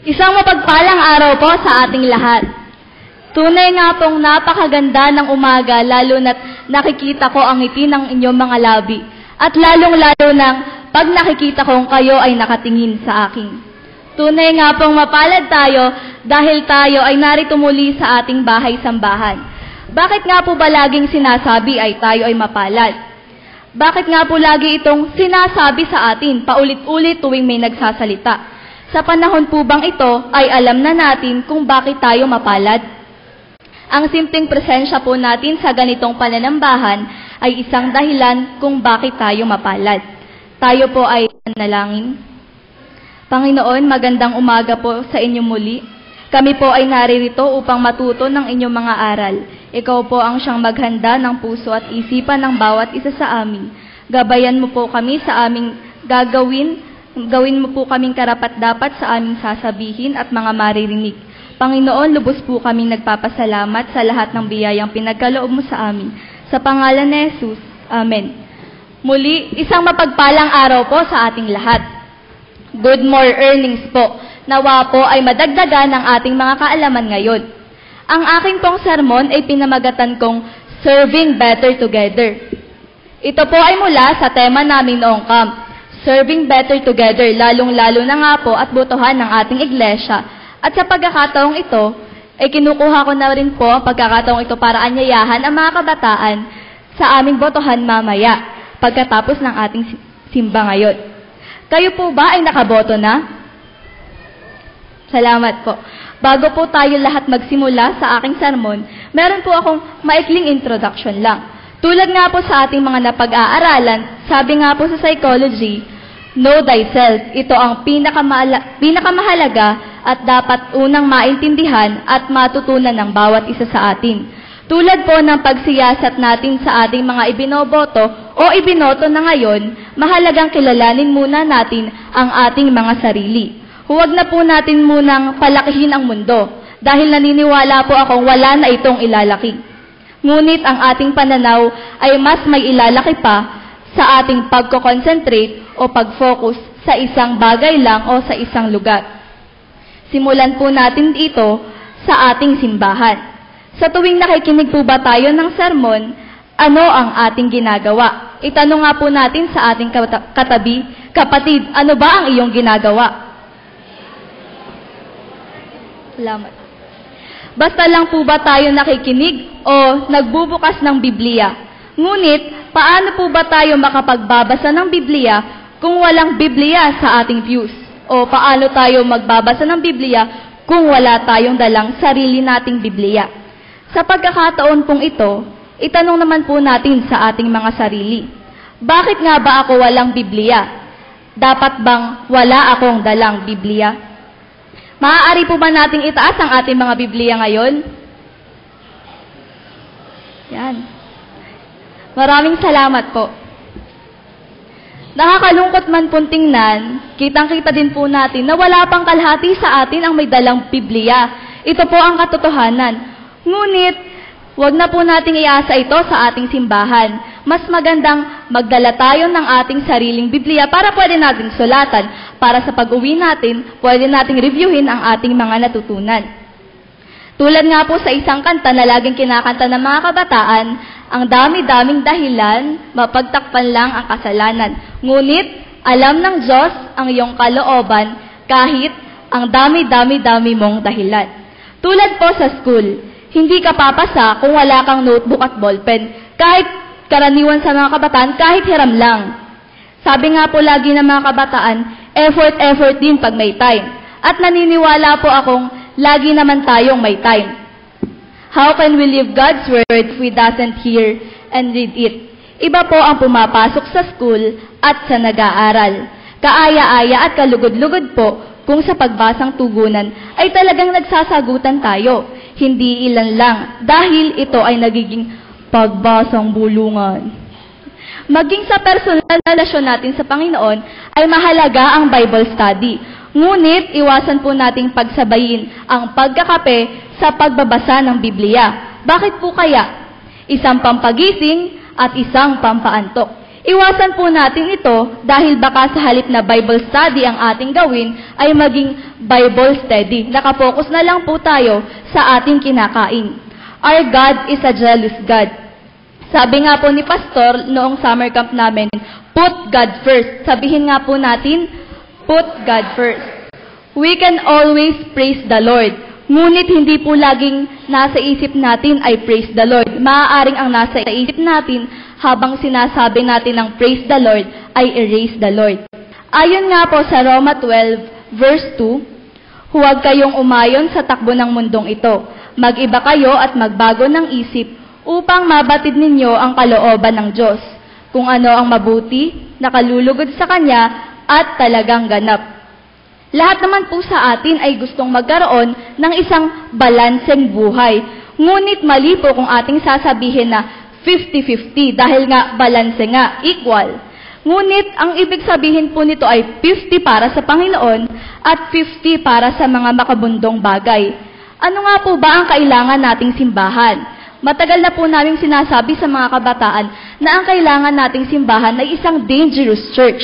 Isang mapagpalang araw po sa ating lahat. Tunay nga pong napakaganda ng umaga, lalo na't nakikita ko ang ngiti ng inyong mga labi. At lalong-lalo nang pag nakikita kong kayo ay nakatingin sa akin. Tunay nga pong mapalad tayo dahil tayo ay narito muli sa ating bahay-sambahan. Bakit nga po ba laging sinasabi ay tayo ay mapalad? Bakit nga po lagi itong sinasabi sa atin paulit-ulit tuwing may nagsasalita? Sa panahon po bang ito ay alam na natin kung bakit tayo mapalad? Ang simpleng presensya po natin sa ganitong pananambahan ay isang dahilan kung bakit tayo mapalad. Tayo po ay manalangin. Panginoon, magandang umaga po sa inyo muli. Kami po ay naririto upang matuto ng inyong mga aral. Ikaw po ang siyang maghanda ng puso at isipan ng bawat isa sa amin. Gabayan mo po kami sa aming Gawin mo po kaming karapat-dapat sa aming sasabihin at mga maririnig. Panginoon, lubos po kaming nagpapasalamat sa lahat ng biyayang pinagkaloob mo sa amin. Sa pangalan ni Jesus, Amen. Muli, isang mapagpalang araw po sa ating lahat. Good more earnings po. Nawa po ay madagdagan ng ating mga kaalaman ngayon. Ang aking pong sermon ay pinamagatan kong Serving Better Together. Ito po ay mula sa tema namin noong camp. Serving better together, lalong-lalo na nga po at botohan ng ating iglesia. At sa pagkakataong ito, ay kinukuha ko na rin po ang pagkakataong ito para anyayahan ang mga kabataan sa aming botohan mamaya, pagkatapos ng ating simba ngayon. Kayo po ba ay nakaboto na? Salamat po. Bago po tayo lahat magsimula sa aking sermon, meron po akong maikling introduction lang. Tulad nga po sa ating mga napag-aaralan, sabi nga po sa psychology, know thyself. Ito ang pinakamahalaga at dapat unang maintindihan at matutunan ng bawat isa sa atin. Tulad po ng pagsiyasat natin sa ating mga ibinoboto o ibinoto na ngayon, mahalagang kilalanin muna natin ang ating mga sarili. Huwag na po natin munang palakihin ang mundo dahil naniniwala po akong wala na itong ilalaki. Ngunit ang ating pananaw ay mas may ilalaki pa sa ating pagko-concentrate o pag-focus sa isang bagay lang o sa isang lugar. Simulan po natin ito sa ating simbahan. Sa tuwing nakikinig po ba tayo ng sermon, ano ang ating ginagawa? Itanong nga po natin sa ating katabi, kapatid, ano ba ang iyong ginagawa? Salamat. Basta lang po ba tayo nakikinig o nagbubukas ng Biblia? Ngunit, paano po ba tayo makapagbabasa ng Biblia kung walang Biblia sa ating pews? O paano tayo magbabasa ng Biblia kung wala tayong dalang sarili nating Biblia? Sa pagkakataon pong ito, itanong naman po natin sa ating mga sarili. Bakit nga ba ako walang Biblia? Dapat bang wala akong dalang Biblia? Maaari po ba nating itaas ang ating mga Biblia ngayon? Yan. Maraming salamat po. Nakakalungkot man pong tingnan, kitang-kita din po natin na wala pang kalahati sa atin ang may dalang Biblia. Ito po ang katotohanan. Ngunit, wag na po nating iasa ito sa ating simbahan. Mas magandang magdala tayo ng ating sariling Biblia para pwede natin sulatan. Para sa pag-uwi natin, pwede nating reviewin ang ating mga natutunan. Tulad nga po sa isang kanta na laging kinakanta ng mga kabataan, ang dami-daming dahilan, mapagtakpan lang ang kasalanan. Ngunit, alam ng Diyos ang iyong kalooban kahit ang dami-dami-dami mong dahilan. Tulad po sa school, hindi ka papasa kung wala kang notebook at ballpen. Kahit karaniwan sa mga kabataan, kahit hiram lang. Sabi nga po lagi ng mga kabataan, effort din pag may time. At naniniwala po akong lagi naman tayong may time. How can we live God's Word if we doesn't hear and read it? Iba po ang pumapasok sa school at sa nag-aaral. Kaaya-aya at kalugod-lugod po kung sa pagbasang tugunan ay talagang nagsasagutan tayo. Hindi ilan lang dahil ito ay nagiging pagbasang bulungan. Maging sa personal na relasyon natin sa Panginoon ay mahalaga ang Bible study. Ngunit, iwasan po nating pagsabayin ang pagkakape sa pagbabasa ng Biblia. Bakit po kaya? Isang pampagising at isang pampaantok. Iwasan po natin ito dahil baka sa halip na Bible study ang ating gawin ay maging Bible study. Nakapokus na lang po tayo sa ating kinakain. Our God is a jealous God. Sabi nga po ni Pastor noong summer camp namin, put God first. Sabihin nga po natin, put God first. We can always praise the Lord. Ngunit hindi po laging nasa isip natin ay praise the Lord. Maaaring ang nasa isip natin habang sinasabi natin ng praise the Lord ay erase the Lord. Ayon nga po sa Roma 12 verse 2, huwag kayong umayon sa takbo ng mundong ito. Mag-iba kayo at magbago ng isip upang mabatid ninyo ang kalooban ng Diyos, kung ano ang mabuti, nakalulugod sa Kanya at talagang ganap. Lahat naman po sa atin ay gustong magkaroon ng isang balanseng buhay. Ngunit mali po kung ating sasabihin na 50-50 dahil nga balanse nga, equal. Ngunit ang ibig sabihin po nito ay 50 para sa Panginoon at 50 para sa mga makabundong bagay. Ano nga po ba ang kailangan nating simbahan? Matagal na po namin sinasabi sa mga kabataan na ang kailangan nating simbahan ay isang dangerous church.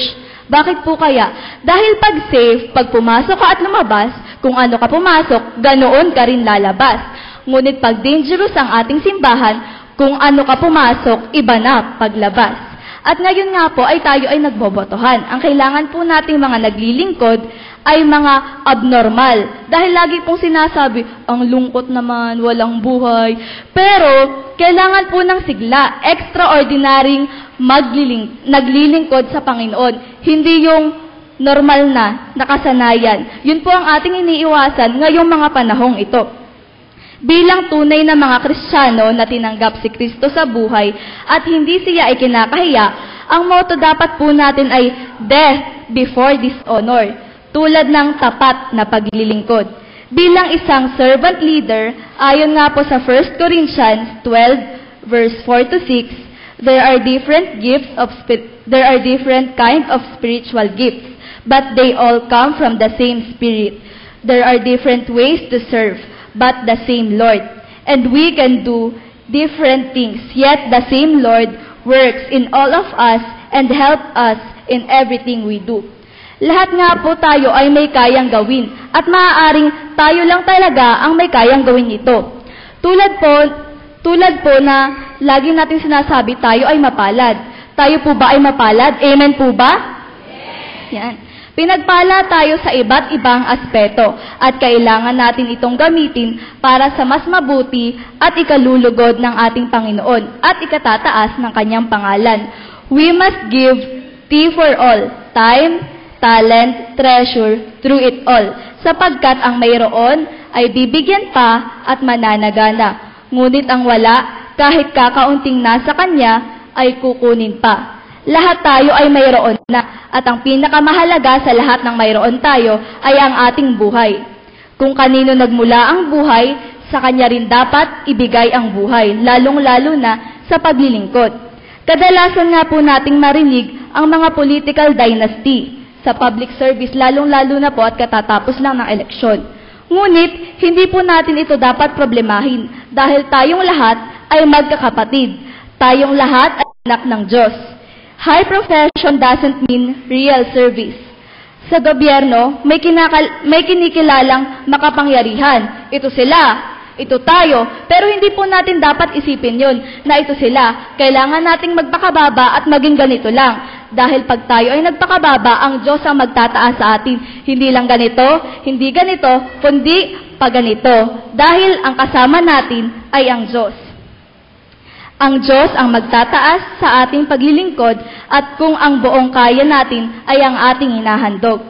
Bakit po kaya? Dahil pag safe, pag pumasok ka at lumabas, kung ano ka pumasok, ganoon ka rin lalabas. Ngunit pag dangerous ang ating simbahan, kung ano ka pumasok, iba na paglabas. At ngayon nga po ay tayo ay nagbobotohan. Ang kailangan po nating mga naglilingkod ay mga abnormal. Dahil lagi pong sinasabi, ang lungkot naman, walang buhay. Pero, kailangan po ng sigla, extraordinaryong naglilingkod sa Panginoon. Hindi yung normal na nakasanayan. Yun po ang ating iniiwasan ngayong mga panahong ito. Bilang tunay na mga Kristiyano na tinanggap si Kristo sa buhay at hindi siya ay kinakahiya, ang motto dapat po natin ay death before dishonor, tulad ng tapat na paglilingkod. Bilang isang servant leader, ayon nga po sa 1 Corinthians 12 verse 4 to 6, there are different kind of spiritual gifts, but they all come from the same Spirit. There are different ways to serve, but the same Lord. And we can do different things, yet the same Lord works in all of us and help us in everything we do. Lahat nga po tayo ay may kayang gawin at maaaring tayo lang talaga ang may kayang gawin ito. Tulad po na lagi natin sinasabi tayo ay mapalad. Tayo po ba ay mapalad? Amen po ba? Yes. Yan. Pinagpala tayo sa iba't ibang aspeto at kailangan natin itong gamitin para sa mas mabuti at ikalulugod ng ating Panginoon at ikatataas ng Kanyang pangalan. We must give T for all, time, talent, treasure, through it all, sapagkat ang mayroon ay bibigyan pa at mananagana. Ngunit ang wala, kahit kakaunting nasa Kanya, ay kukunin pa. Lahat tayo ay mayroon na, at ang pinakamahalaga sa lahat ng mayroon tayo ay ang ating buhay. Kung kanino nagmula ang buhay, sa Kanya rin dapat ibigay ang buhay, lalong-lalo na sa paglilingkod. Kadalasan nga po nating marinig ang mga political dynasty sa public service, lalong-lalo na po at katatapos lang ng eleksyon. Ngunit, hindi po natin ito dapat problemahin dahil tayong lahat ay magkakapatid. Tayong lahat ay anak ng Diyos. High profession doesn't mean real service. Sa gobyerno, may kinikilalang makapangyarihan. Ito sila, ito tayo. Pero hindi po natin dapat isipin yun na ito sila. Kailangan nating magpakababa at maging ganito lang. Dahil pag tayo ay nagpakababa, ang Diyos ang magtataas sa atin. Hindi lang ganito, hindi ganito, kundi paganito. Dahil ang kasama natin ay ang Diyos. Ang Diyos ang magtataas sa ating paglilingkod at kung ang buong kaya natin ay ang ating hinahandog.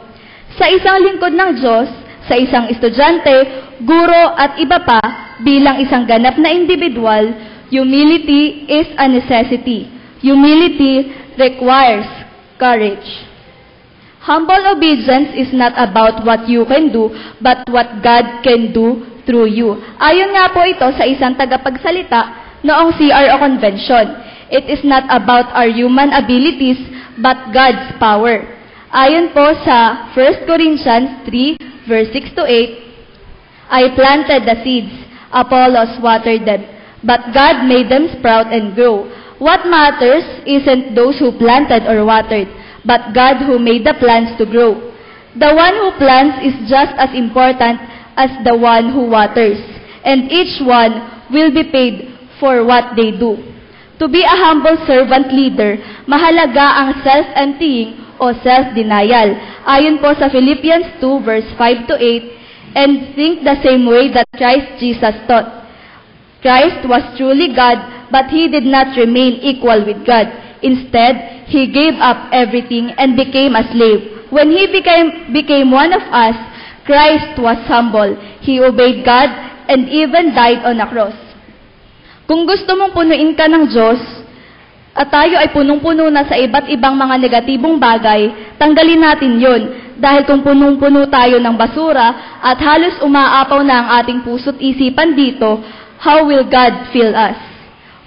Sa isang lingkod ng Diyos, sa isang estudyante, guro at iba pa, bilang isang ganap na individual, humility is a necessity. Humility requires courage. Humble obedience is not about what you can do, but what God can do through you. Ayon nga po ito sa isang tagapagsalita noong CRO convention. It is not about our human abilities, but God's power. Ayon po sa 1 Corinthians 3, verse 6 to 8, I planted the seeds, Apollos watered them, but God made them sprout and grow. What matters isn't those who planted or watered, but God who made the plants to grow. The one who plants is just as important as the one who waters, and each one will be paid for what they do. To be a humble servant leader, mahalaga ang self-emptying o self-denial. Ayon po sa Philippians 2 verse 5 to 8, and think the same way that Christ Jesus taught. Christ was truly God, but he did not remain equal with God. Instead, he gave up everything and became a slave. When he became one of us, Christ was humble. He obeyed God and even died on a cross. Kung gusto mong punuin ka ng Diyos, at tayo ay punong-puno na sa iba't ibang mga negatibong bagay, tanggalin natin yon. Dahil kung punong-puno tayo ng basura at halos umaapaw na ang ating puso't isipan dito, how will God fill us?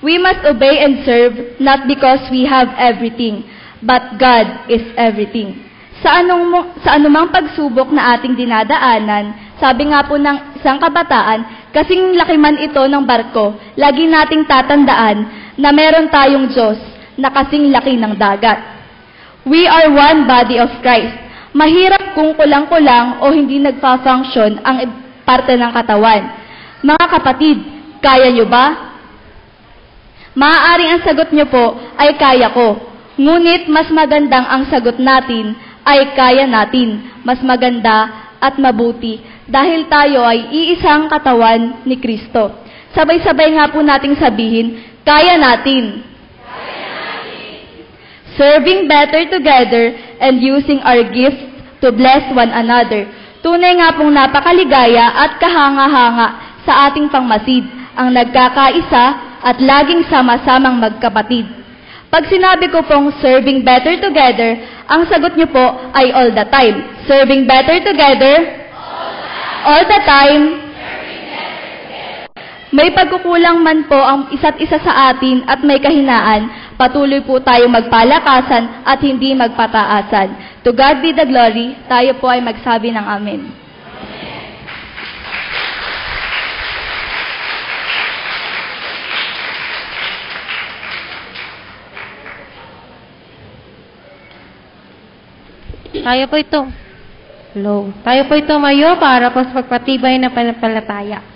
We must obey and serve not because we have everything, but God is everything. Sa anumang pagsubok na ating dinadaanan, sabi nga po ng isang kabataan, kasing laki man ito ng barko, lagi nating tatandaan na meron tayong Diyos na kasing laki ng dagat. We are one body of Christ. Mahirap kung kulang-kulang o hindi nagpa-function ang parte ng katawan. Mga kapatid, kaya nyo ba? Maaaring ang sagot nyo po ay kaya ko. Ngunit mas magandang ang sagot natin ay kaya natin. Mas maganda at mabuti dahil tayo ay iisang katawan ni Kristo. Sabay-sabay nga po nating sabihin, kaya natin. Kaya natin. Serving better together and using our gifts to bless one another. Tunay nga pong napakaligaya at kahanga-hanga sa ating pangmasid, ang nagkakaisa at laging sama-samang magkapatid. Pag sinabi ko pong serving better together, ang sagot niyo po ay all the time. Serving better together? All the time. May pagkukulang man po ang isa't isa sa atin at may kahinaan, patuloy po tayong magpalakasan at hindi magpataasan. To God be the glory, tayo po ay magsabi ng amen. Tayo po ito mayo para po sa pagpatibay na pananampalataya.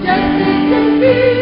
Justice and peace.